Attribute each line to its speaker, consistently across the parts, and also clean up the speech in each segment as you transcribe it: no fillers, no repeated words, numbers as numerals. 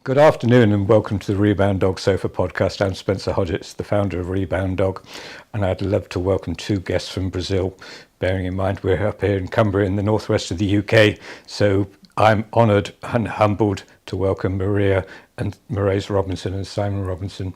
Speaker 1: Good afternoon and welcome to the Rebound Dog Sofa podcast. I'm Spencer Hodgetts, the founder of Rebound Dog, and I'd love to welcome two guests from Brazil, bearing in mind we're up here in Cumbria in the northwest of the UK. So I'm honoured and humbled to welcome Maria Robinson and Simon Robinson.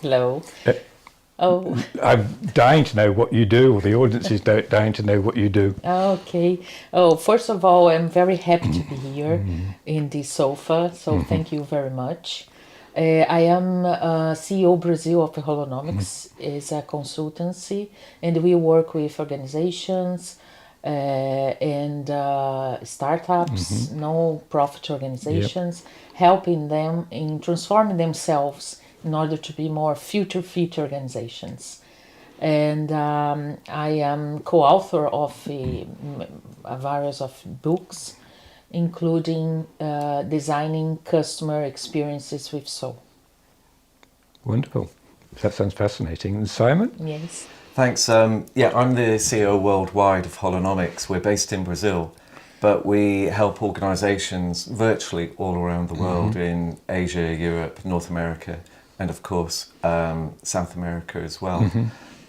Speaker 2: Hello.
Speaker 1: I'm dying to know what you do, or the audience is dying to know what you do.
Speaker 2: Okay. First of all, I'm very happy to be here in this sofa, so thank you very much. I am CEO Brazil of Holonomics. It's a consultancy, and we work with organizations and startups, no-profit organizations, helping them in transforming themselves in order to be more future-fit organizations. And I am co-author of a various of books, including designing customer experiences with soul.
Speaker 1: Wonderful. That sounds fascinating. And Simon?
Speaker 2: Yes.
Speaker 3: Thanks. I'm the CEO worldwide of Holonomics. We're based in Brazil, but we help organizations virtually all around the world in Asia, Europe, North America, and of course, South America as well.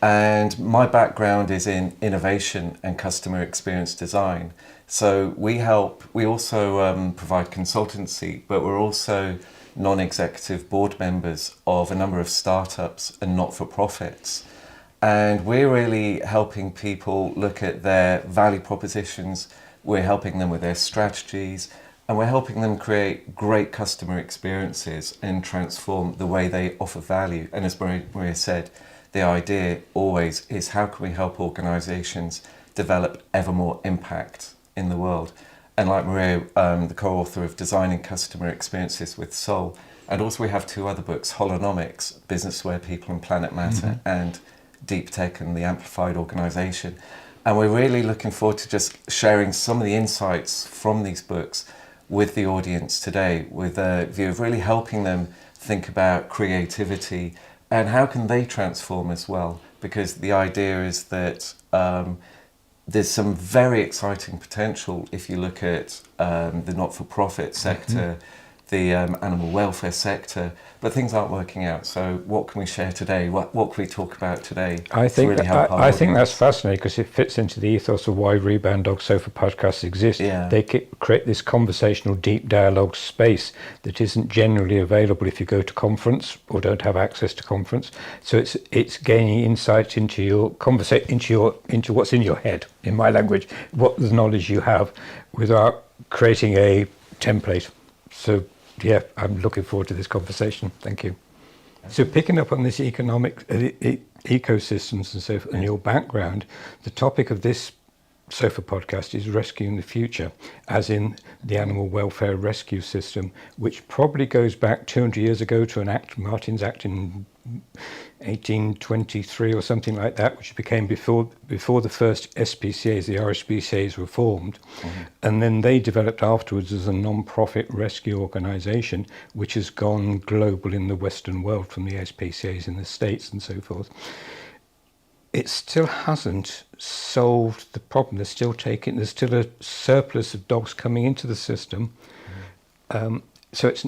Speaker 3: And my background is in innovation and customer experience design. So we also provide consultancy, but we're also non-executive board members of a number of startups and not-for-profits. And we're really helping people look at their value propositions, we're helping them with their strategies, and we're helping them create great customer experiences and transform the way they offer value. And as Maria said, the idea always is how can we help organizations develop ever more impact in the world? And like Maria, the co-author of Designing Customer Experiences with Soul, and also we have two other books, Holonomics, Business Where People and Planet Matter, and Deep Tech and the Amplified Organization. And we're really looking forward to just sharing some of the insights from these books with the audience today, with a view of really helping them think about creativity and how can they transform as well, because the idea is that there's some very exciting potential if you look at the not-for-profit sector, the animal welfare sector, but things aren't working out. So what can we share today? What can we talk about today?
Speaker 1: I think that's fascinating because it fits into the ethos of why Rebound Dog Sofa podcasts exist.
Speaker 3: Yeah.
Speaker 1: They create this conversational, deep dialogue space that isn't generally available if you go to conference or don't have access to conference. So it's gaining insight into your into what's in your head, in my language, what the knowledge you have, without creating a template. So yeah, I'm looking forward to this conversation. Thank you. So picking up on this economic ecosystems and so forth, and your background, the topic of this Sofa podcast is rescuing the future, as in the animal welfare rescue system, which probably goes back 200 years ago to an act, Martin's Act in 1823 or something like that, which became before the first SPCAs, the RSPCAs were formed. And then they developed afterwards as a non-profit rescue organization, which has gone global in the Western world from the SPCAs in the States and so forth. It still hasn't solved the problem. There's still a surplus of dogs coming into the system. So it's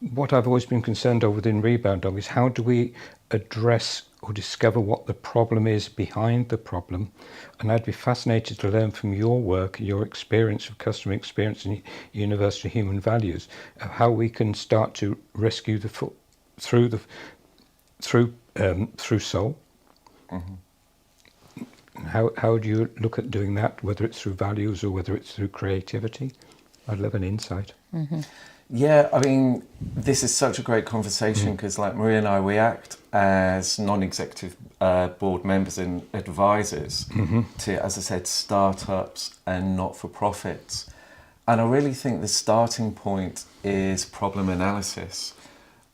Speaker 1: what I've always been concerned of within Rebound Dog is how do we address or discover what the problem is behind the problem. And I'd be fascinated to learn from your work, your experience of customer experience and universal human values, of how we can start to rescue the through soul. How do you look at doing that, whether it's through values or whether it's through creativity? I'd love an insight.
Speaker 3: Yeah, I mean, this is such a great conversation because like Maria and I, we act as non-executive board members and advisors to, as I said, startups and not-for-profits. And I really think the starting point is problem analysis.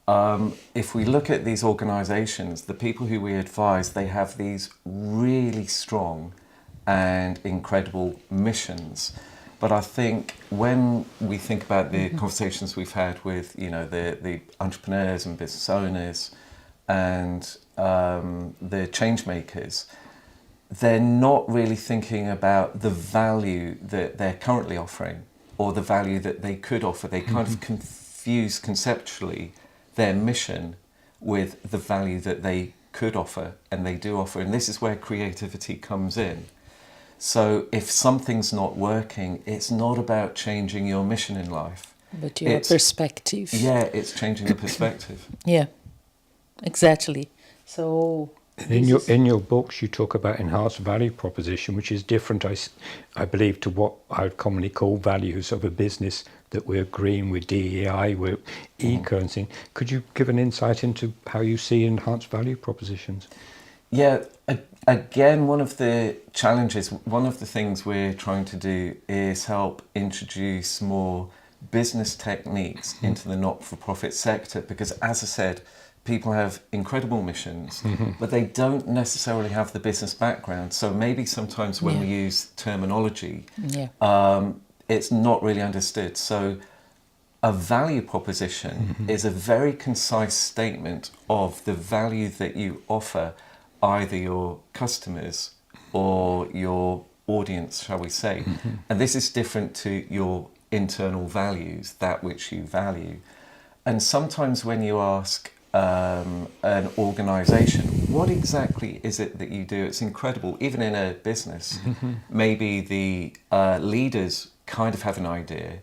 Speaker 3: If we look at these organizations, the people who we advise, they have these really strong and incredible missions. But I think when we think about the conversations we've had with, you know, the entrepreneurs and business owners and the change makers, they're not really thinking about the value that they're currently offering or the value that they could offer. They kind of confuse conceptually their mission with the value that they could offer and they do offer. And this is where creativity comes in. So if something's not working, it's not about changing your mission in life.
Speaker 2: But your perspective.
Speaker 3: Yeah, it's changing the perspective.
Speaker 2: Yeah, exactly. So
Speaker 1: in your books, you talk about enhanced value proposition, which is different, I believe, to what I would commonly call values of a business that we're green, we're DEI, we're eco and things. Could you give an insight into how you see enhanced value propositions?
Speaker 3: Yeah, again, one of the challenges, one of the things we're trying to do is help introduce more business techniques into the not-for-profit sector, because as I said, people have incredible missions, but they don't necessarily have the business background. So maybe sometimes when we use terminology, it's not really understood. So a value proposition is a very concise statement of the value that you offer either your customers or your audience, shall we say. And this is different to your internal values, that which you value. And sometimes when you ask an organization, what exactly is it that you do? It's incredible. Even in a business, maybe the leaders kind of have an idea,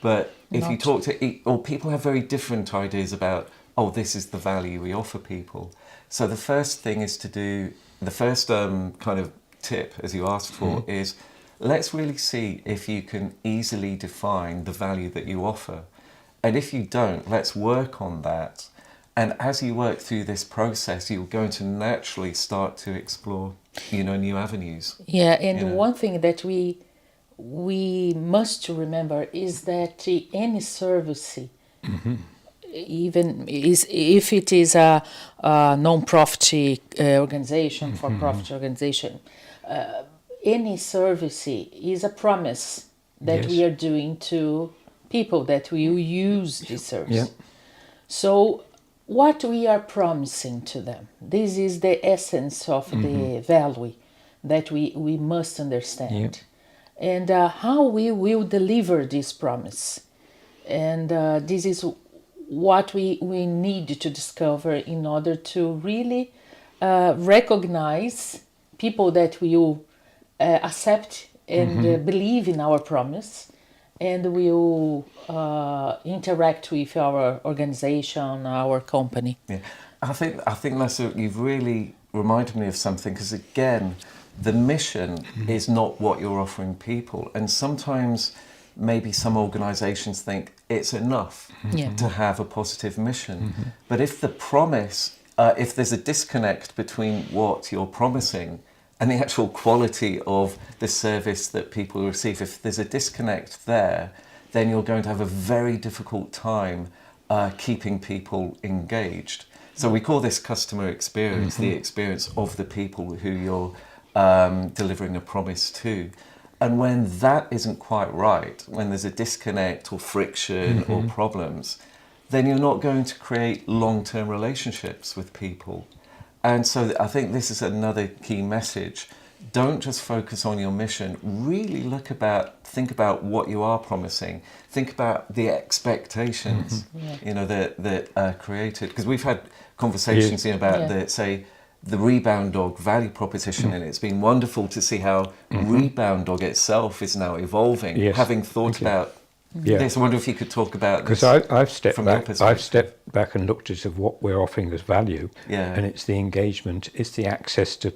Speaker 3: but if you talk to, or people have very different ideas about, oh, this is the value we offer people. So the first thing is to do, the first kind of tip, as you asked for, is let's really see if you can easily define the value that you offer. And if you don't, let's work on that. And as you work through this process, you're going to naturally start to explore, you know, new avenues.
Speaker 2: Yeah, and one thing that we must remember is that any service, even if it is a non-profit organization, for-profit organization, any service is a promise that we are doing to people that will use this service. So what we are promising to them, this is the essence of the value that we must understand. And how we will deliver this promise. And this is what we need to discover in order to really recognize people that will accept and believe in our promise and will interact with our organization, our company.
Speaker 3: Yeah, I think Lessa, you've really reminded me of something, because again, the mission is not what you're offering people, and sometimes maybe some organizations think it's enough to have a positive mission. But if the promise, if there's a disconnect between what you're promising and the actual quality of the service that people receive, if there's a disconnect there, then you're going to have a very difficult time keeping people engaged. So we call this customer experience, the experience of the people who you're delivering a promise to. And when that isn't quite right, when there's a disconnect or friction or problems, then you're not going to create long-term relationships with people. And so I think this is another key message. Don't just focus on your mission. Really think about what you are promising. Think about the expectations, you know, that are created. Because we've had conversations about the Rebound Dog value proposition, and it's been wonderful to see how Rebound Dog itself is now evolving. Having thought about this, I wonder if you could talk about this.
Speaker 1: Because I've stepped back and looked at what we're offering as value, and it's the engagement, it's the access to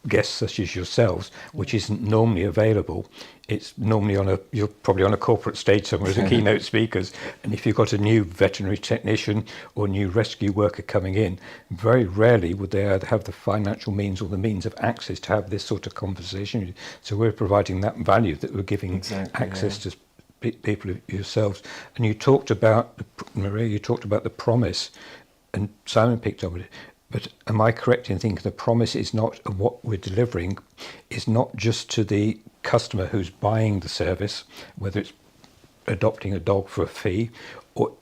Speaker 1: guests such as yourselves, which isn't normally available. It's normally you're probably on a corporate stage somewhere as a keynote speakers, and if you've got a new veterinary technician or new rescue worker coming in, very rarely would they have the financial means or the means of access to have this sort of conversation. So we're providing that value, that we're giving access to people yourselves. And you talked about, Maria, you talked about the promise, and Simon picked up on it. But am I correct in thinking the promise is not what we're delivering, is not just to the customer who's buying the service, whether it's adopting a dog for a fee, or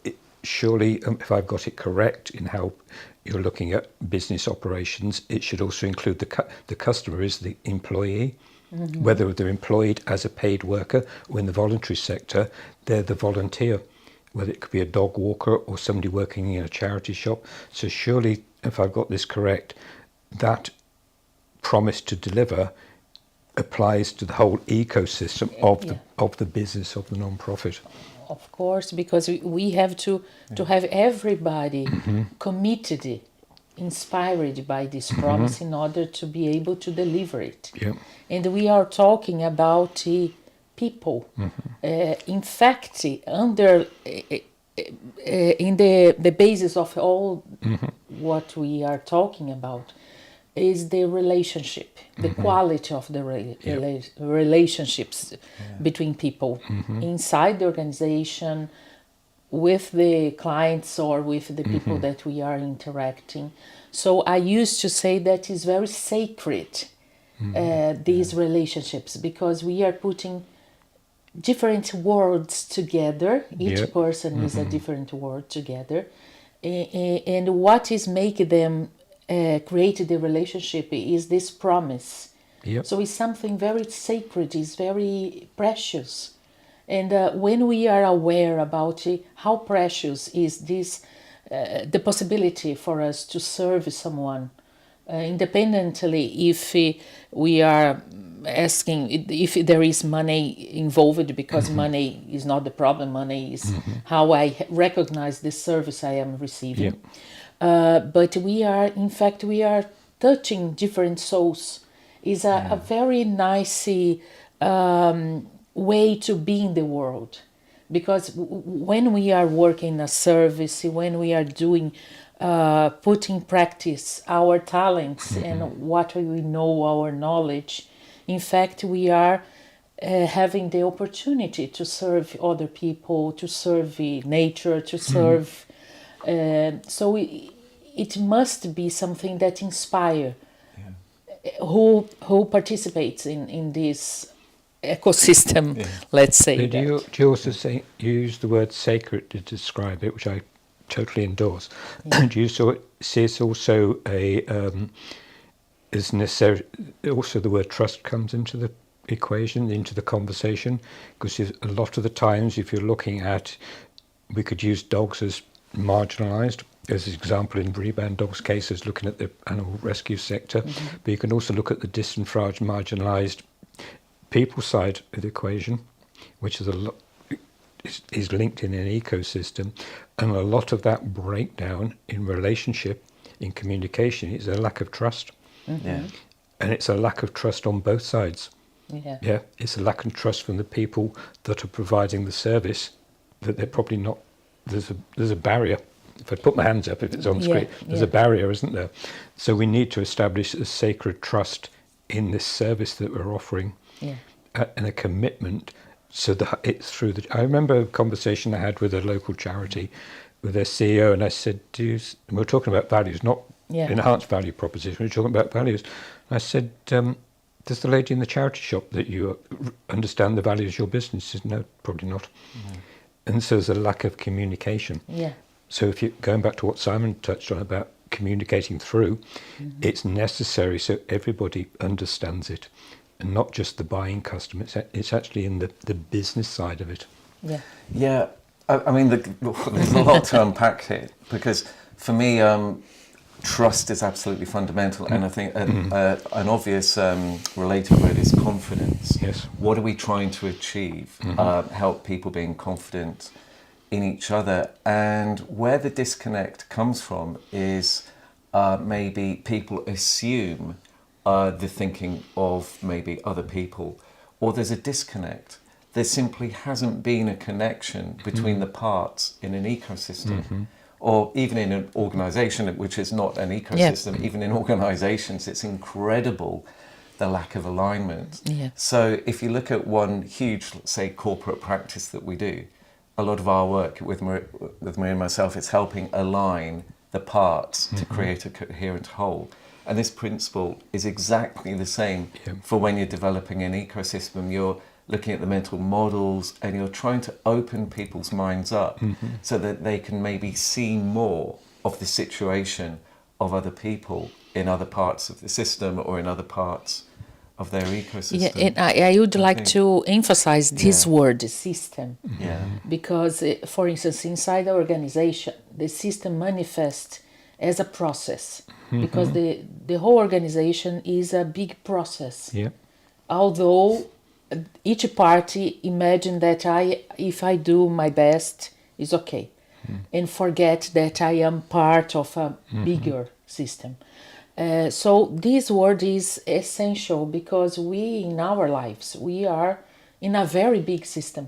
Speaker 1: surely, if I've got it correct in how you're looking at business operations, it should also include the customer is the employee, whether they're employed as a paid worker or in the voluntary sector, they're the volunteer, whether it could be a dog walker or somebody working in a charity shop. So surely, if I've got this correct, that promise to deliver applies to the whole ecosystem of the business of the non-profit.
Speaker 2: Of course, because we have to have everybody committed, inspired by this promise in order to be able to deliver it.
Speaker 1: Yeah.
Speaker 2: And we are talking about people. In fact, under in the basis of all what we are talking about is the relationship, the quality of the relationships between people inside the organization, with the clients or with the people that we are interacting. So I used to say that is very sacred, these relationships, because we are putting different worlds together. Each person is a different word together. And what is making them create the relationship is this promise. So it's something very sacred, it's very precious. And when we are aware about how precious is this, the possibility for us to serve someone, independently if we are asking if there is money involved, because money is not the problem, money is how I recognize the service I am receiving. But we are, in fact, we are touching different souls. Is a very nice way to be in the world, because when we are working a service, when we are doing put in practice our talents and what we know, our knowledge, in fact we are having the opportunity to serve other people, to serve nature, to serve so it must be something that inspire who participates in this ecosystem, let's say.
Speaker 1: Do you also use the word sacred to describe it, which I totally endorse? Do you see it's also is necessary? Also, the word trust comes into the equation, into the conversation, because a lot of the times, if you're looking at, we could use dogs as marginalised. As an example, in Reband Dogs cases, looking at the animal rescue sector, but you can also look at the disenfranchised, marginalised people side of the equation, which is is linked in an ecosystem, and a lot of that breakdown in relationship, in communication, is a lack of trust, and it's a lack of trust on both sides. It's a lack of trust from the people that are providing the service, that they're probably not. There's a barrier. If I put my hands up, if it's on screen, there's a barrier, isn't there? So we need to establish a sacred trust in this service that we're offering, and a commitment, so that it's through the. I remember a conversation I had with a local charity, with their CEO, and I said, we're talking about values, not enhanced value proposition. We're talking about values. And I said, does the lady in the charity shop that you understand the values of your business? She said, no, probably not. And so there's a lack of communication. So if you're going back to what Simon touched on about communicating through, it's necessary so everybody understands it, and not just the buying customer. It's actually in the business side of it.
Speaker 3: I mean, there's a lot to unpack here, because for me, trust is absolutely fundamental, and I think an obvious related word is confidence. What are we trying to achieve? Help people being confident in each other, and where the disconnect comes from is maybe people assume the thinking of maybe other people, or there's a disconnect. There simply hasn't been a connection between the parts in an ecosystem, or even in an organisation, which is not an ecosystem. Even in organisations, it's incredible the lack of alignment. So if you look at one huge, say, corporate practice that we do, a lot of our work with Maria and myself is helping align the parts to create a coherent whole. And this principle is exactly the same for when you're developing an ecosystem. You're looking at the mental models and you're trying to open people's minds up so that they can maybe see more of the situation of other people in other parts of the system or in other parts of their ecosystem.
Speaker 2: Yeah, and I would like
Speaker 3: think-
Speaker 2: to emphasize this word, system,
Speaker 3: Yeah.
Speaker 2: because, for instance, inside the organization, the system manifests as a process, because the whole organization is a big process.
Speaker 1: Yeah.
Speaker 2: Although each party imagine that if I do my best, is okay, and forget that I am part of a bigger system. So this word is essential because we, in our lives, we are in a very big system.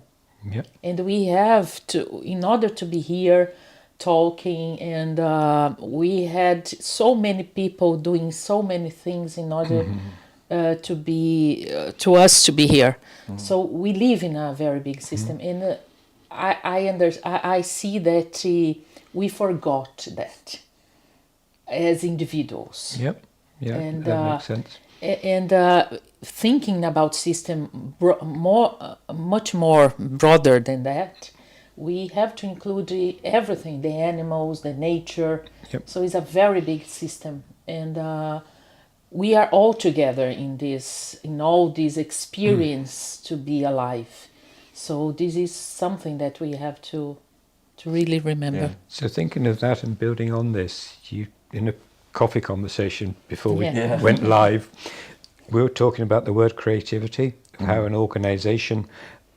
Speaker 1: Yeah.
Speaker 2: And we have to, in order to be here talking, and we had so many people doing so many things in order to us to be here. So we live in a very big system, and I see that we forgot that as individuals.
Speaker 1: Yep. Yeah.
Speaker 2: And,
Speaker 1: that makes sense.
Speaker 2: And thinking about system much more broader than that, we have to include everything, the animals, the nature.
Speaker 1: Yep.
Speaker 2: So it's a very big system, and we are all together in all this experience to be alive. So this is something that we have to really remember.
Speaker 3: Yeah.
Speaker 1: So thinking of that and building on this, you in a coffee conversation before we
Speaker 2: Yeah.
Speaker 1: went live, we were talking about the word creativity, how an organisation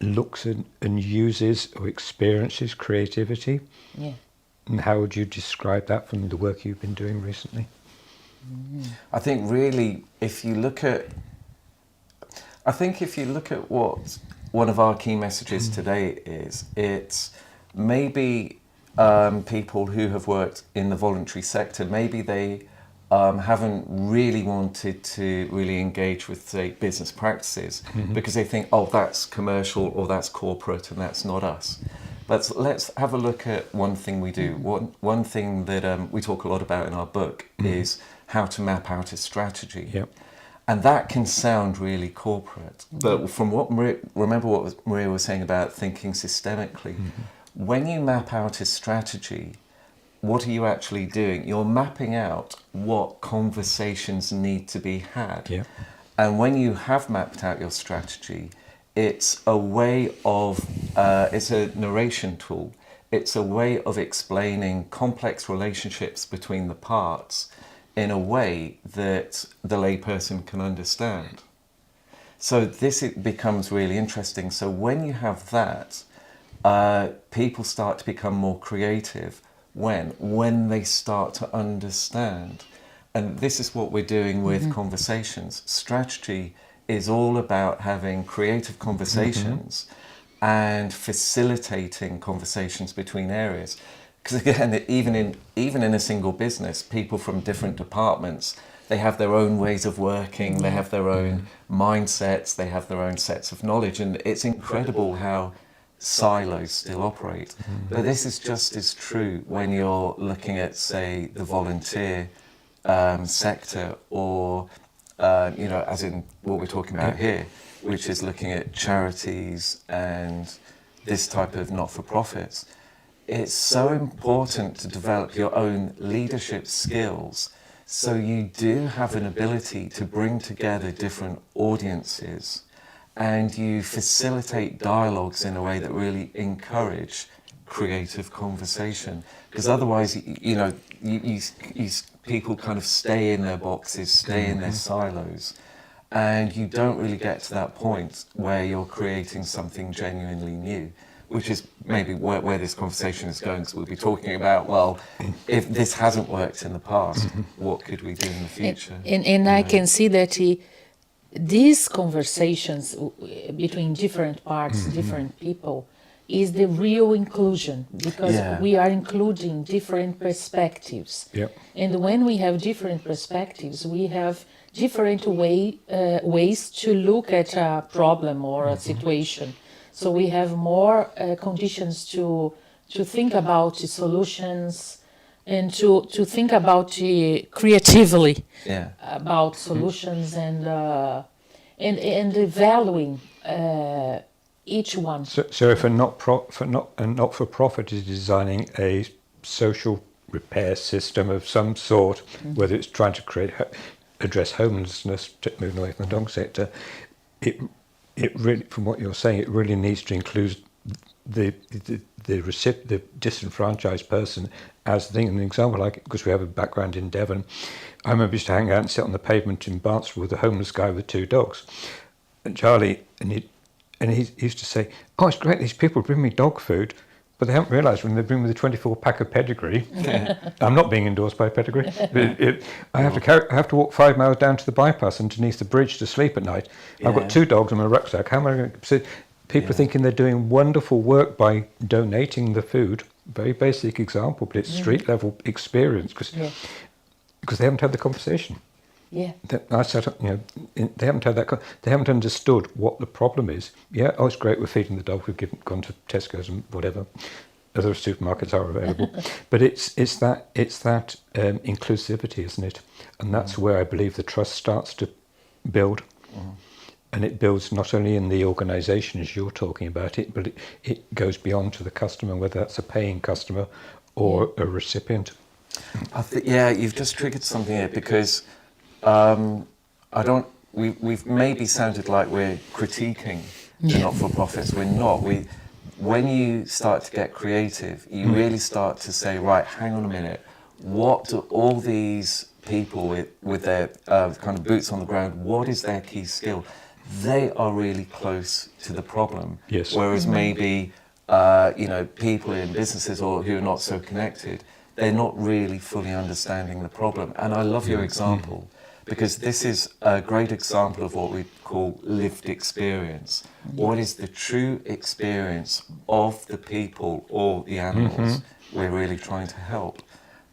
Speaker 1: looks at and uses or experiences creativity.
Speaker 2: Yeah.
Speaker 1: And how would you describe that from the work you've been doing recently?
Speaker 3: I think really, if you look at what one of our key messages today is, it's maybe people who have worked in the voluntary sector, maybe they haven't really wanted to really engage with, say, business practices because they think, oh, that's commercial or that's corporate and that's not us. But let's have a look at one thing we do. One thing that we talk a lot about in our book is how to map out a strategy.
Speaker 1: Yep.
Speaker 3: And that can sound really corporate. But from what remember what Maria was saying about thinking systemically, when you map out a strategy, what are you actually doing? You're mapping out what conversations need to be had.
Speaker 1: Yeah.
Speaker 3: And when you have mapped out your strategy, it's a way of, it's a narration tool. It's a way of explaining complex relationships between the parts in a way that the layperson can understand. So it becomes really interesting. So when you have that, people start to become more creative. When they start to understand. And this is what we're doing with conversations. Strategy is all about having creative conversations and facilitating conversations between areas. Because again, even in a single business, people from different departments, they have their own ways of working, they have their own mindsets, they have their own sets of knowledge, and it's incredible how silos still operate. But this is just as true when you're looking at, say, the volunteer sector, or as in what we're talking about here, which is looking at charities and this type of not-for-profits. It's so important to develop your own leadership skills so you do have an ability to bring together different audiences, and you facilitate dialogues in a way that really encourage creative conversation. Because otherwise, people kind of stay in their boxes, stay in their silos, and you don't really get to that point where you're creating something genuinely new, which is maybe where this conversation is going. So we'll be talking about, well, if this hasn't worked in the past, what could we do in the future?
Speaker 2: And I can see that these conversations between different parts, different people, is the real inclusion, because we are including different perspectives.
Speaker 1: Yep.
Speaker 2: And when we have different perspectives, we have different ways to look at a problem or a situation. So we have more conditions to think about solutions and to think about creatively
Speaker 3: Yeah.
Speaker 2: about solutions and valuing each one.
Speaker 1: So if a not for profit is designing a social repair system of some sort, whether it's trying to address homelessness, moving away from the dog sector, it really, from what you're saying, it really needs to include the disenfranchised person as the thing. An example, like, because we have a background in Devon, I remember used to hang out and sit on the pavement in Barnstable with a homeless guy with 2 dogs, and Charlie, and he used to say, "Oh, it's great, these people bring me dog food, but they haven't realised when they bring me the 24-pack of Pedigree." I'm not being endorsed by Pedigree. But I have to walk 5 miles down to the bypass underneath the bridge to sleep at night. I've got 2 dogs and a rucksack. How am I going to? So people are thinking they're doing wonderful work by donating the food. Very basic example, but it's street level experience because they haven't had the conversation.
Speaker 2: Yeah.
Speaker 1: I said, they haven't had that. They haven't understood what the problem is. Yeah, oh, it's great. We're feeding the dog. We've gone to Tesco's and whatever. Other supermarkets are available, but it's that inclusivity, isn't it? And that's where I believe the trust starts to build, and it builds not only in the organisation as you're talking about it, but it goes beyond to the customer, whether that's a paying customer or a recipient.
Speaker 3: You've just triggered something here because we've maybe sounded like we're critiquing the not-for-profits. We're not. When you start to get creative, you really start to say, right, hang on a minute, what do all these people with their kind of boots on the ground, what is their key skill? They are really close to the problem.
Speaker 1: Yes.
Speaker 3: Whereas maybe, people in businesses or who are not so connected, they're not really fully understanding the problem. And I love your example, because this is a great example of what we call lived experience. What is the true experience of the people or the animals we're really trying to help?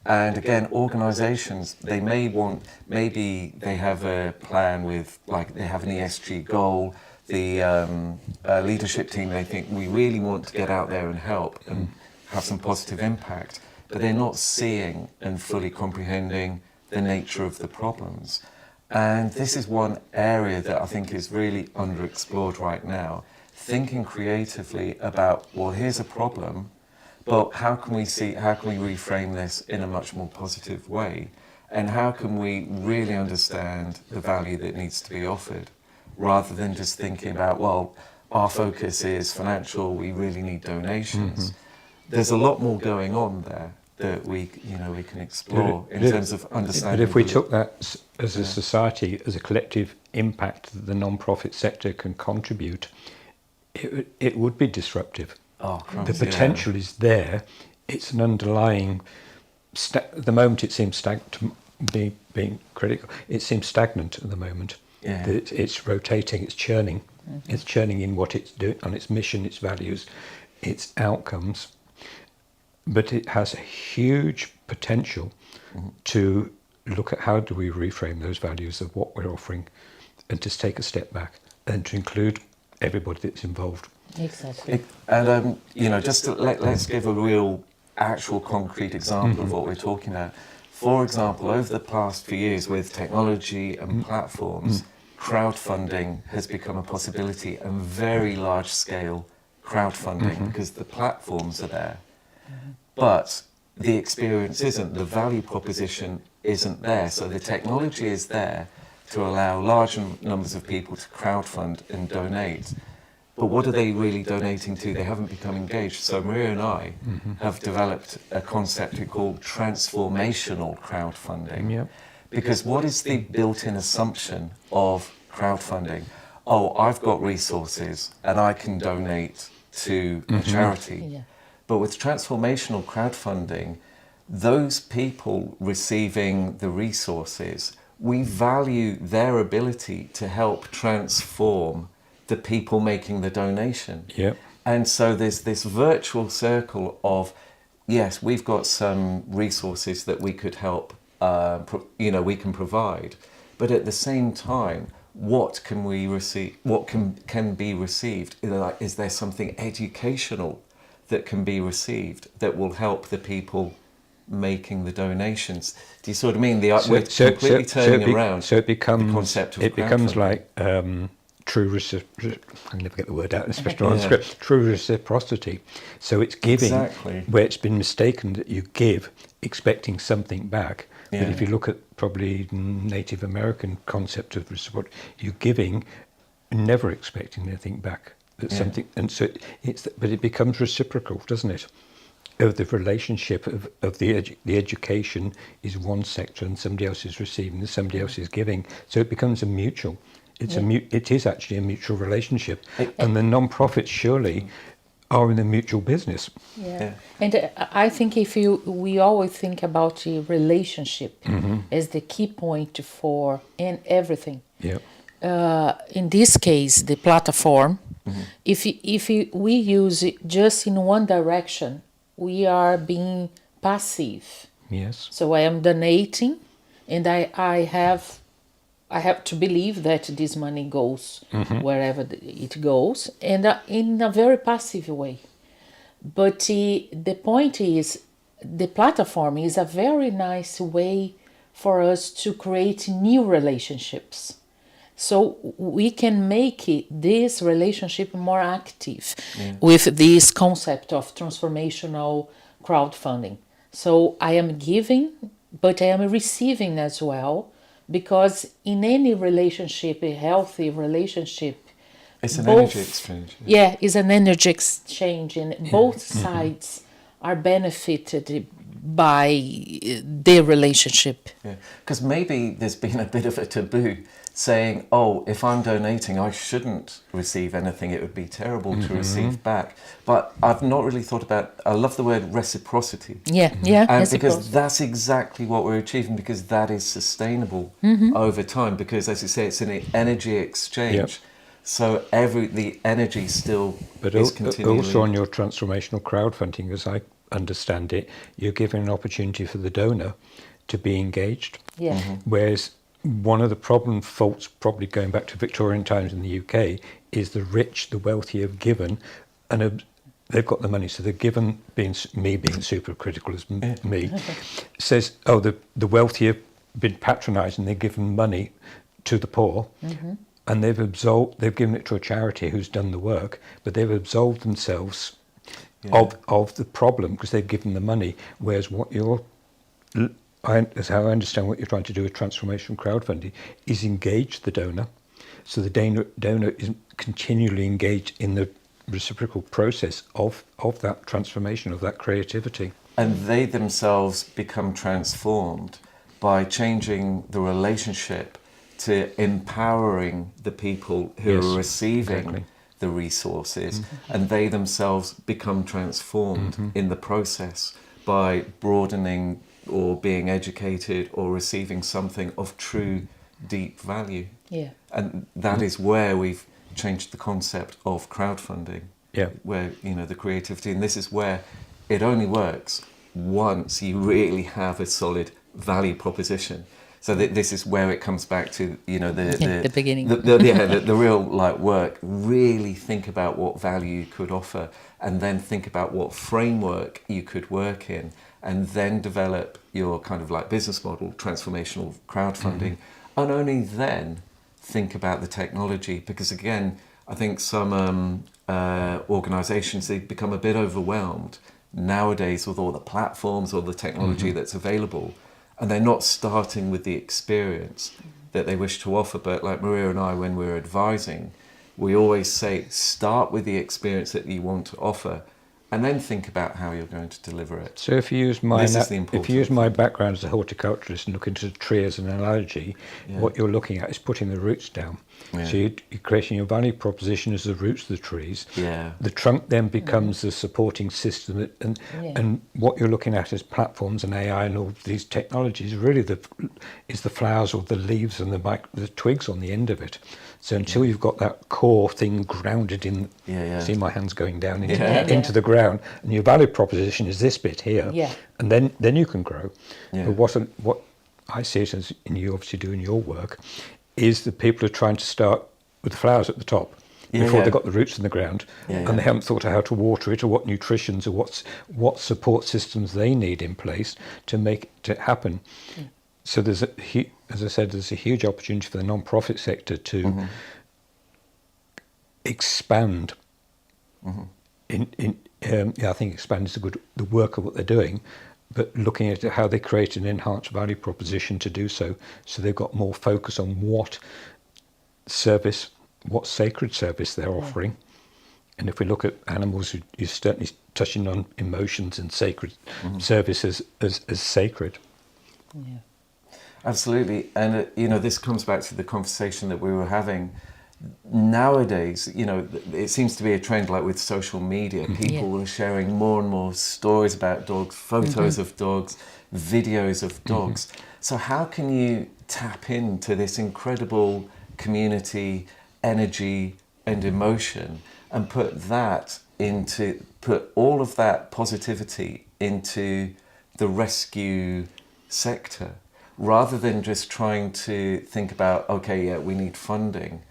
Speaker 3: And again, organizations, maybe they have a plan with, like, they have an ESG goal. The leadership team, they think, we really want to get out there and help and have some positive impact, but they're not seeing and fully comprehending the nature of the problems. And this is one area that I think is really underexplored right now. Thinking creatively about, well, here's a problem, but how can we reframe this in a much more positive way? And how can we really understand the value that needs to be offered, rather than just thinking about, well, our focus is financial, we really need donations. There's a lot more going on there that we can explore in terms of understanding.
Speaker 1: But if we took that as a society, as a collective impact that the non-profit sector can contribute, it would be disruptive.
Speaker 3: Oh, crumbs,
Speaker 1: the potential is there. It's an underlying. At the moment, it seems being critical. It seems stagnant at the moment.
Speaker 3: Yeah.
Speaker 1: It's rotating. It's churning. It's churning in what it's doing on its mission, its values, its outcomes. But it has a huge potential to look at how do we reframe those values of what we're offering, and just take a step back and to include everybody that's involved.
Speaker 2: Exactly.
Speaker 3: Just to let's give a real, actual, concrete example of what we're talking about. For example, over the past few years with technology and platforms, crowdfunding has become a possibility, and very large-scale crowdfunding, because the platforms are there. But the experience isn't, the value proposition isn't there. So the technology is there to allow large numbers of people to crowdfund and donate. But what are they really donating to? They haven't become engaged. So Maria and I have developed a concept we call transformational crowdfunding.
Speaker 1: Yep.
Speaker 3: Because what is the built-in assumption of crowdfunding? Oh, I've got resources and I can donate to a charity.
Speaker 2: Yeah.
Speaker 3: But with transformational crowdfunding, those people receiving the resources, we value their ability to help transform the people making the donation.
Speaker 1: Yep.
Speaker 3: And so there's this virtual circle of, yes, we've got some resources that we could help, we can provide. But at the same time, what can we receive? What can be received? Is there something educational that can be received that will help the people making the donations. Do you sort of mean we're completely turning around
Speaker 1: So it becomes
Speaker 3: the concept of
Speaker 1: it becomes
Speaker 3: crowdfunding?
Speaker 1: like I never get the word out, especially on script. True reciprocity. So it's giving
Speaker 3: Exactly.
Speaker 1: where it's been mistaken that you give expecting something back. But
Speaker 3: Yeah.
Speaker 1: if you look at probably Native American concept of reciprocity, you're giving, never expecting anything back. That
Speaker 3: Yeah.
Speaker 1: something, and so but it becomes reciprocal, doesn't it? Of the relationship of the education is one sector and somebody else is receiving and somebody else is giving, so it becomes a mutual. It is actually a mutual relationship, and the non-profits surely are in a mutual business.
Speaker 2: Yeah. And I think we always think about the relationship as the key point for in everything.
Speaker 1: Yeah.
Speaker 2: In this case, the platform, if we use it just in one direction, we are being passive.
Speaker 1: Yes.
Speaker 2: So I am donating, and I have to believe that this money goes wherever it goes, and in a very passive way. But the point is, the platform is a very nice way for us to create new relationships. So we can make this relationship more active with this concept of transformational crowdfunding. So I am giving, but I am receiving as well, because in any relationship, a healthy relationship,
Speaker 3: It's an
Speaker 2: both-
Speaker 3: energy exchange.
Speaker 2: yeah, it's an energy exchange, and both sides are benefited by their relationship.
Speaker 3: Yeah, because maybe there's been a bit of a taboo saying, oh, if I'm donating, I shouldn't receive anything. It would be terrible to receive back. But I've not really thought about, I love the word reciprocity.
Speaker 2: Yeah,
Speaker 3: And because that's exactly what we're achieving, because that is sustainable over time. Because as you say, it's an energy exchange.
Speaker 1: Yep.
Speaker 3: So the energy still
Speaker 1: But
Speaker 3: is continually...
Speaker 1: also on your transformational crowdfunding, as I understand it, you're giving an opportunity for the donor to be engaged.
Speaker 2: Yeah.
Speaker 1: Whereas one of the faults, probably going back to Victorian times in the UK, is the rich, the wealthy have given, and they've got the money, so they're given, being super critical as me, says, oh, the wealthy have been patronised and they're given money to the poor, and they've given it to a charity who's done the work, but they've absolved themselves of the problem because they've given the money. Whereas as how I understand what you're trying to do with transformation crowdfunding is engage the donor, so the donor is continually engaged in the reciprocal process of that transformation, of that creativity.
Speaker 3: And they themselves become transformed by changing the relationship to empowering the people who are receiving the resources, and they themselves become transformed in the process by broadening or being educated or receiving something of true deep value.
Speaker 2: Yeah.
Speaker 3: And that is where we've changed the concept of crowdfunding.
Speaker 1: Yeah.
Speaker 3: Where, the creativity, and this is where it only works once you really have a solid value proposition. So this is where it comes back to, the
Speaker 2: beginning.
Speaker 3: The real work. Really think about what value you could offer, and then think about what framework you could work in, and then develop your kind of business model, transformational crowdfunding, and only then think about the technology. Because again, I think some organisations, they become a bit overwhelmed nowadays with all the platforms or the technology that's available. And they're not starting with the experience that they wish to offer. But like Maria and I, when we're advising, we always say, start with the experience that you want to offer, and then think about how you're going to deliver it.
Speaker 1: So if you use my background as a horticulturalist and look into the tree as an analogy, what you're looking at is putting the roots down.
Speaker 3: Yeah.
Speaker 1: So you're creating your value proposition as the roots of the trees.
Speaker 3: Yeah.
Speaker 1: The trunk then becomes the supporting system, and what you're looking at is platforms and AI and all these technologies. Really, is the flowers or the leaves and the twigs on the end of it. So until you've got that core thing grounded in, see my hands going down into the ground, and your value proposition is this bit here, and then you can grow.
Speaker 3: Yeah.
Speaker 1: But what I see it as, and you obviously do in your work, is that people are trying to start with the flowers at the top, before
Speaker 3: yeah.
Speaker 1: they got the roots in the ground,
Speaker 3: Yeah.
Speaker 1: and they haven't thought of how to water it or what nutritions or what support systems they need in place to make it happen. So there's as I said, there's a huge opportunity for the non-profit sector to expand. I think expand is the work of what they're doing, but looking at how they create an enhanced value proposition to do so. So they've got more focus on what sacred service they're offering. And if we look at animals, you're certainly touching on emotions and sacred service as sacred.
Speaker 2: Yeah.
Speaker 3: Absolutely. And, this comes back to the conversation that we were having. Nowadays, it seems to be a trend, like with social media. People are sharing more and more stories about dogs, photos of dogs, videos of dogs. So how can you tap into this incredible community energy and emotion and put all of that positivity into the rescue sector, rather than just trying to think about, we need funding?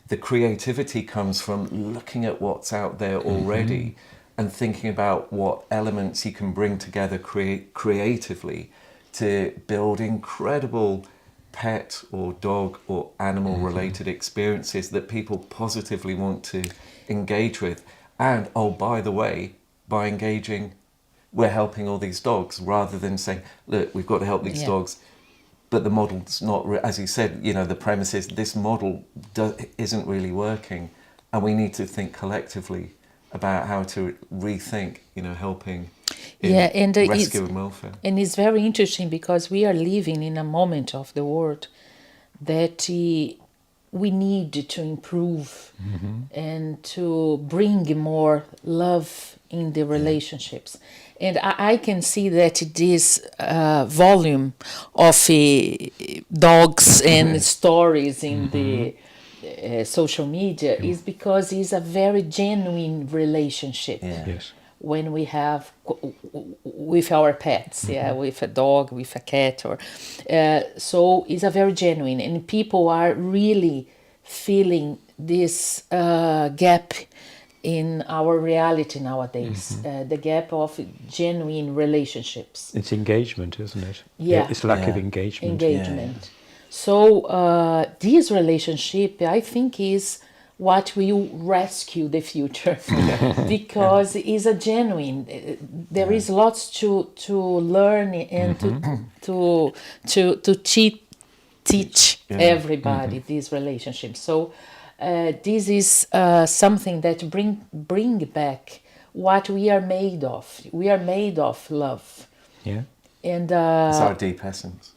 Speaker 3: The creativity comes from looking at what's out there already and thinking about what elements you can bring together creatively to build incredible pet or dog or animal related experiences that people positively want to engage with. And by the way, by engaging, we're helping all these dogs, rather than saying, look, we've got to help these dogs, but the model's not, as you said, the premise is this model isn't really working, and we need to think collectively about how to rethink, helping in rescue and welfare.
Speaker 2: And it's very interesting because we are living in a moment of the world that we need to improve and to bring more love in the relationships. And I can see that this volume of dogs and stories in the social media is because it's a very genuine relationship.
Speaker 1: Yes.
Speaker 2: When we have with our pets, with a dog, with a cat, or so it's a very genuine, and people are really feeling this gap in our reality nowadays, the gap of genuine relationships.
Speaker 1: It's engagement, isn't it?
Speaker 2: Yeah.
Speaker 1: It's lack of engagement.
Speaker 2: So this relationship, I think, is what will rescue the future because it's a genuine. There is lots to learn and to teach everybody these relationships. So this is something that bring back what we are made of. We are made of love.
Speaker 1: Yeah.
Speaker 2: And
Speaker 3: it's our deep essence.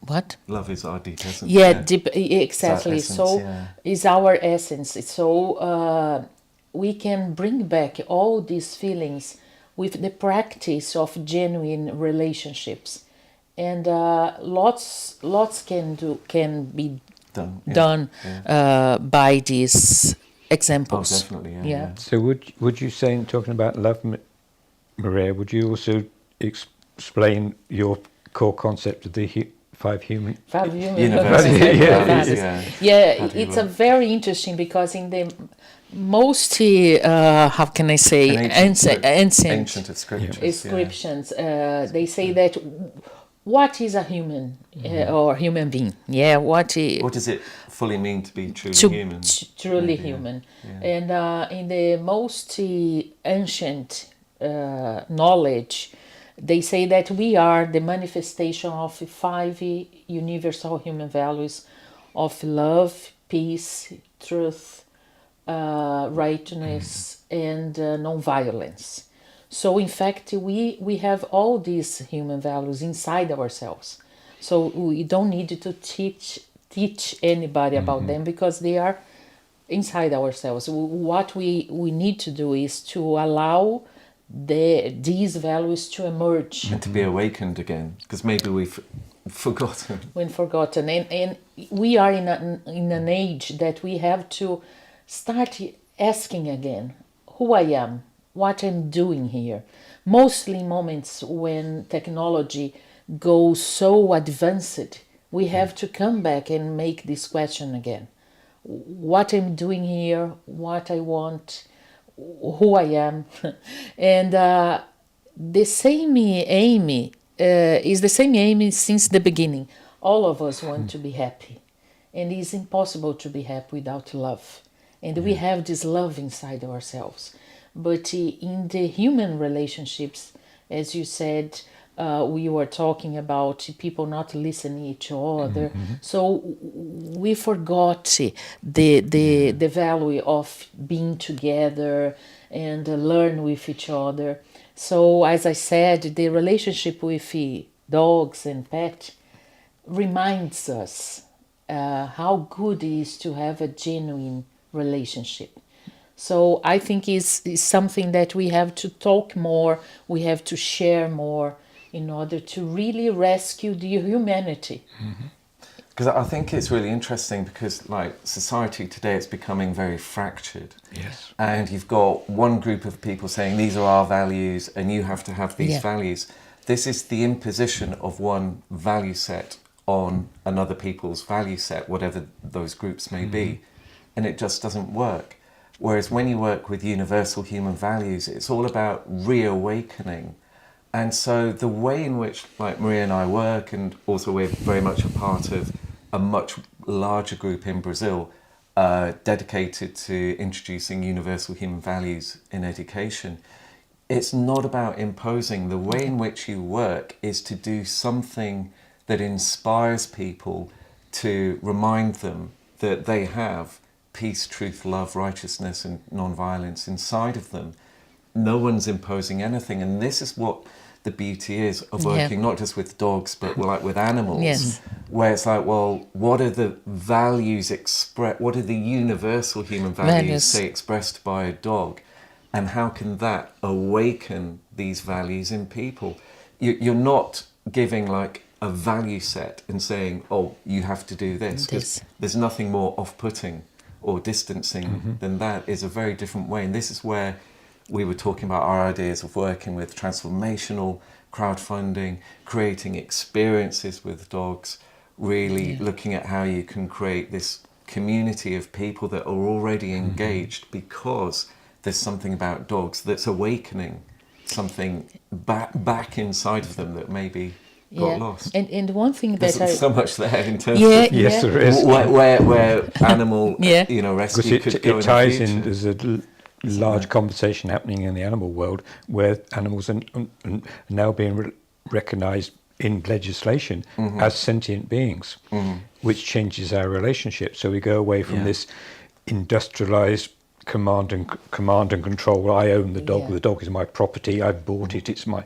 Speaker 2: What?
Speaker 3: Love is our deep essence.
Speaker 2: Deep, exactly.
Speaker 3: It's our essence,
Speaker 2: so it's our essence. So we can bring back all these feelings with the practice of genuine relationships, and lots can be done by these examples.
Speaker 3: Oh, definitely. Yeah.
Speaker 1: So would you say, talking about love, Maria, would you also explain your core concept of the five human
Speaker 3: universal
Speaker 2: it's a very interesting, because in the most how can I say
Speaker 3: ancient
Speaker 2: inscriptions they say that what is a human or human being? What
Speaker 3: does it fully mean to be truly human?
Speaker 2: Truly human. And in the most ancient knowledge, they say that we are the manifestation of 5 universal human values of love, peace, truth, righteousness, and non-violence. So in fact, we have all these human values inside ourselves. So we don't need to teach anybody about them, because they are inside ourselves. What we need to do is to allow these values to emerge
Speaker 3: and to be awakened again, because maybe we've forgotten.
Speaker 2: And we are in an age that we have to start asking again who I am, what I'm doing here. Mostly moments when technology goes so advanced, we have to come back and make this question again. what I'm doing here, what I want, who I am. And the same aim is the same aim since the beginning. All of us want to be happy. And it's impossible to be happy without love. And we have this love inside ourselves. But in the human relationships, as you said, we were talking about people not listening each other. So we forgot the value of being together and learn with each other. So as I said, the relationship with dogs and pets reminds us how good it is to have a genuine relationship. So I think is something that we have to talk more, we have to share more in order to really rescue the humanity.
Speaker 3: Because I think it's really interesting because like society today is becoming very fractured.
Speaker 1: Yes.
Speaker 3: And you've got one group of people saying these are our values and you have to have these
Speaker 2: Yeah.
Speaker 3: values. This is the imposition of one value set on another people's value set, whatever those groups may be. And it just doesn't work. Whereas when you work with universal human values, it's all about reawakening. And so the way in which like Maria and I work, and also we're very much a part of a much larger group in Brazil dedicated to introducing universal human values in education, it's not about imposing. The way in which you work is to do something that inspires people, to remind them that they have peace, truth, love, righteousness and non-violence inside of them. No one's imposing anything, and this is what the beauty is of working not just with dogs but like with animals.
Speaker 2: Yes.
Speaker 3: Where it's like, well, what are the values what are the universal human values say expressed by a dog, and how can that awaken these values in people? You're not giving like a value set and saying, oh, you have to do this, because there's nothing more off-putting or distancing than that. Is a very different way. And this is where we were talking about our ideas of working with transformational crowdfunding, creating experiences with dogs, really looking at how you can create this community of people that are already engaged because there's something about dogs that's awakening something back inside of them that maybe got lost.
Speaker 2: And one thing that
Speaker 3: There's so much there in terms
Speaker 2: Yeah,
Speaker 3: of
Speaker 1: Yes, there is.
Speaker 3: where animal rescue
Speaker 1: Because
Speaker 3: could go
Speaker 1: it ties
Speaker 3: in the
Speaker 1: in,
Speaker 3: future.
Speaker 1: there's a large conversation happening in the animal world where animals are now being recognised in legislation as sentient beings, which changes our relationship. So we go away from this industrialised command and control. Well, I own the dog. The dog is my property. I bought it. It's my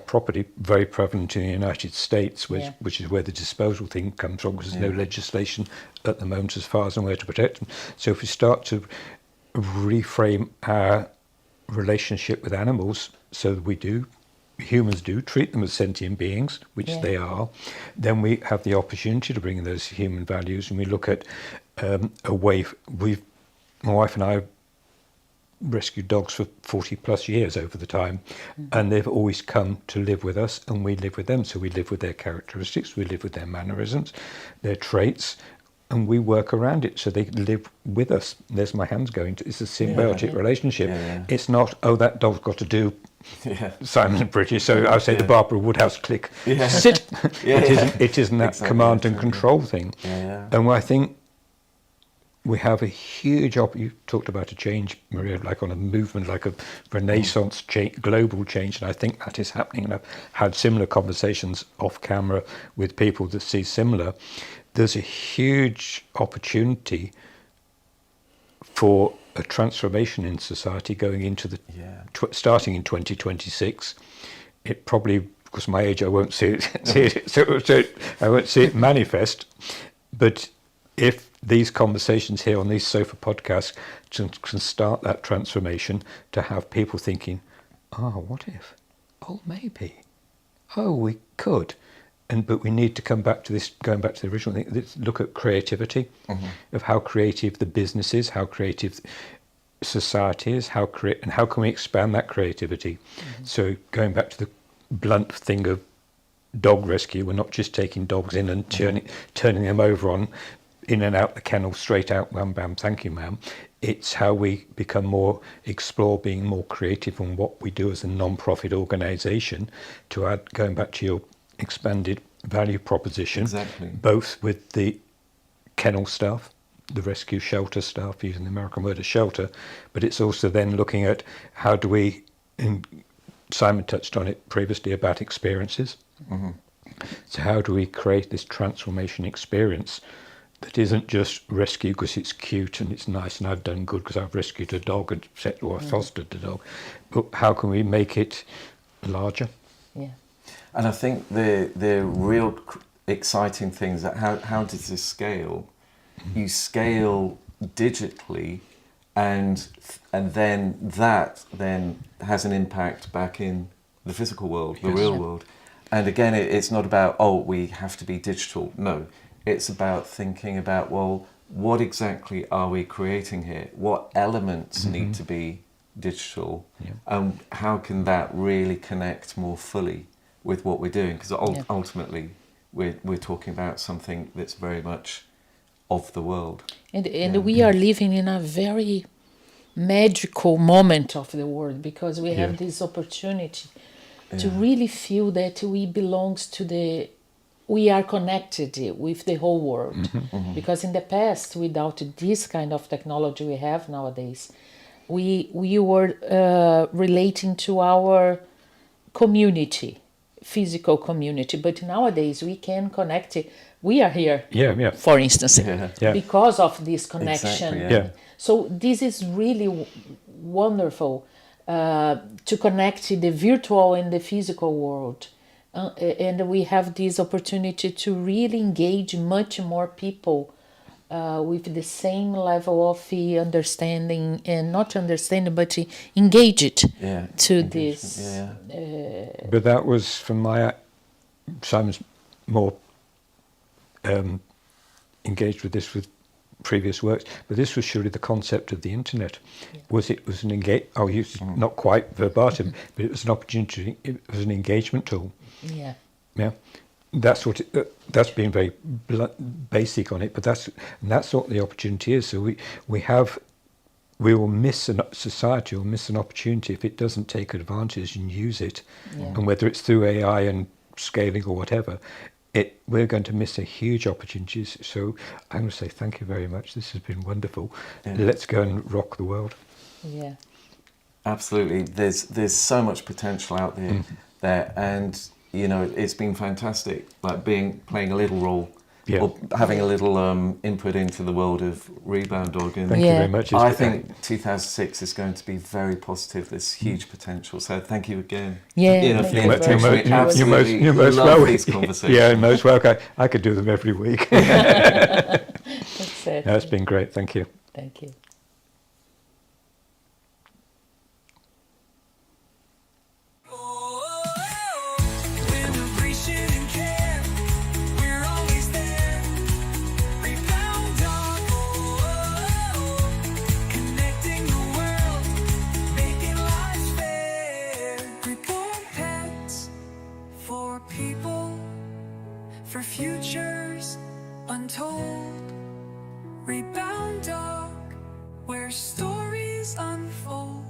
Speaker 1: property. Very prevalent in the United States, which is where the disposal thing comes from, because there's no legislation at the moment as far as I'm aware to protect them. So if we start to reframe our relationship with animals so that humans do treat them as sentient beings, which they are, then we have the opportunity to bring in those human values. And we look at my wife and I rescued dogs for 40 plus years over the time, and they've always come to live with us, and we live with them. So we live with their characteristics, we live with their mannerisms, their traits, and we work around it so they live with us. There's my hands going to, it's a symbiotic relationship. It's not, oh, that dog's got to do Simon and British, so I say the Barbara Woodhouse click, sit. It isn't that command and control thing. And I think we have a huge you talked about a change, Maria, like on a movement, like a renaissance global change, and I think that is happening. And I've had similar conversations off camera with people that see similar. There's a huge opportunity for a transformation in society going into the starting in 2026. It probably, because my age, I won't see it, so I won't see it manifest. But if these conversations here on these sofa podcasts can start that transformation, to have people thinking, what if? Oh, maybe. Oh, we could. But we need to come back to this, going back to the original thing, let's look at creativity, of how creative the business is, how creative society is, and how can we expand that creativity. So going back to the blunt thing of dog rescue, we're not just taking dogs in and turning them over on in and out the kennel, straight out, wham bam, thank you, ma'am. It's how we become more, explore being more creative on what we do as a non-profit organisation to add, going back to your expanded value proposition,
Speaker 3: Exactly.
Speaker 1: both with the kennel staff, the rescue shelter staff, using the American word of shelter, but it's also then looking at how do we, and Simon touched on it previously about experiences. So how do we create this transformation experience that isn't just rescue because it's cute and it's nice and I've done good because I've rescued a dog and or fostered the dog, but how can we make it larger?
Speaker 2: Yeah.
Speaker 3: And I think the real exciting things that how does this scale? You scale digitally, and then that then has an impact back in the physical world, the real world. And again, it's not about, oh, we have to be digital. No, it's about thinking about, well, what exactly are we creating here? What elements need to be digital? And how can that really connect more fully with what we're doing? Because ultimately, we're talking about something that's very much of the world.
Speaker 2: And we are living in a very magical moment of the world, because we have this opportunity to really feel that we are connected with the whole world. Because in the past, without this kind of technology we have nowadays, we were relating to our community, physical community, but nowadays we can connect it. We are here, for instance, because of this connection.
Speaker 3: Exactly,
Speaker 2: So this is really wonderful to connect the virtual and the physical world. And we have this opportunity to really engage much more people with the same level of understanding, and not understanding, but engaged to this.
Speaker 1: But that was from Simon's more engaged with this with previous works, but this was surely the concept of the internet. Was an not quite verbatim, but it was an opportunity. It was an engagement tool. That's what that's been very basic on it, but that's what the opportunity is. So we will miss society will miss an opportunity if it doesn't take advantage and use it, and whether it's through AI and scaling or whatever. We're going to miss a huge opportunities. So I'm going to say thank you very much. This has been wonderful. Let's go and rock the world.
Speaker 2: Yeah,
Speaker 3: absolutely. There's so much potential out there, and it's been fantastic. Like playing a little role, or having a little input into the world of Rebound Dog. And
Speaker 1: thank you very much.
Speaker 3: I think 2006 is going to be very positive. There's huge potential. So thank you again.
Speaker 2: Yeah,
Speaker 3: for the invitation. We absolutely love these conversations.
Speaker 1: Yeah, most welcome. I could do them every week.
Speaker 2: That's it.
Speaker 1: No, it's been great. Thank you.
Speaker 2: Thank you.
Speaker 4: For futures untold, Rebound Dog, where stories unfold.